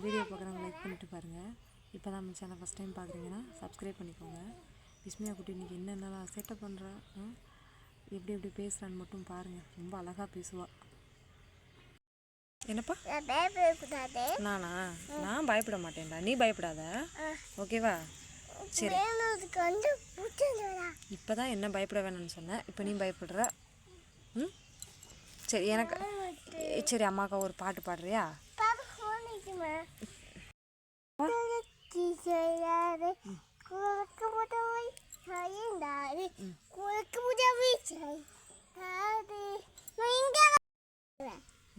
Video பார்க்குறவங்க like பண்ணிட்டு பாருங்கள். இப்போ தான் நம்ம சேனல் ஃபஸ்ட் டைம் பார்க்குறீங்கன்னா சப்ஸ்கிரைப் பண்ணிக்கோங்க. விஸ்மியா குட்டி இன்றைக்கி என்னென்னலாம் செட்டப் பண்ணுறா, எப்படி எப்படி பேசுகிறான்னு மட்டும் பாருங்கள். ரொம்ப அழகாக பேசுவா. என்னப்பா நானா? நான் பயப்பட மாட்டேன்டா, நீ பயப்படாத, ஓகேவா? சரி, இப்போ தான் என்ன பயப்பட வேணும்னு சொன்னேன், இப்போ நீ பயப்படுற. சரி, எனக்கு சரி, அம்மாக்கா ஒரு பாட்டு பாடுறியா?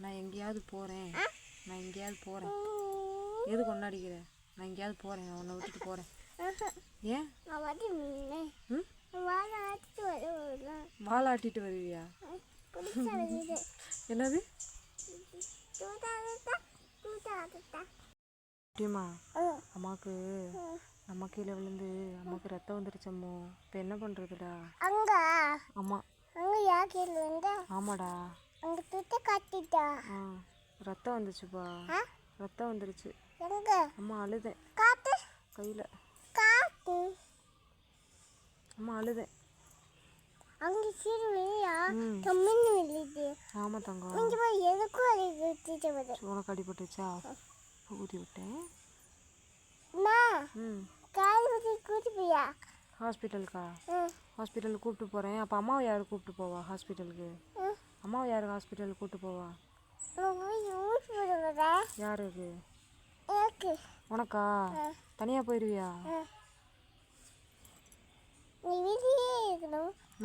நான் எங்கேயாவது போகிறேன், நான் எங்கேயாவது போகிறேன். எது கொண்டாடிக்கிற? நான் எங்கேயாவது போகிறேன், நான் உன்னை விட்டுட்டு போகிறேன். ஏன் வாழாட்டிட்டு வருவியா? என்னது முக்கியமா? அம்மாவுக்கு அம்மா கீழே விழுந்து அம்மாவுக்கு ரத்தம் வந்துருச்சம்மோ. இப்போ என்ன பண்ணுறதுடா? அம்மா ஆமாடா, ரத்தம் வந்துச்சுப்பா, ரத்தம் வந்துருச்சு. அம்மா அழுதேன் கையில், அம்மா அழுதேன். ஆமா தங்கம், உனக்கு அடிபட்டுச்சா? ஊதி விட்டேன். ஹாஸ்பிட்டலுக்கா? ஹாஸ்பிட்டலுக்கு கூப்பிட்டு போகிறேன். அப்போ அம்மாவை யார் கூப்பிட்டு போவா ஹாஸ்பிட்டலுக்கு? அம்மாவை யார் ஹாஸ்பிட்டலுக்கு கூப்பிட்டு போவா? யாருக்கு? உனக்கா? தனியாக போயிடுவியா?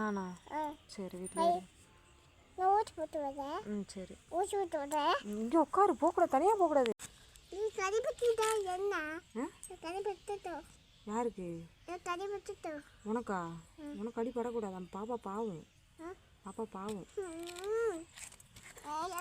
நானா? சரி, வீட்டில் சரி, இங்கே உட்காரு, போகக்கூடாது, தனியாக போகக்கூடாது. யாருக்கு? உனக்கா? உனக்கு அடிப்படக்கூடாது, பாப்பா பாவம், பாப்பா பாவம்.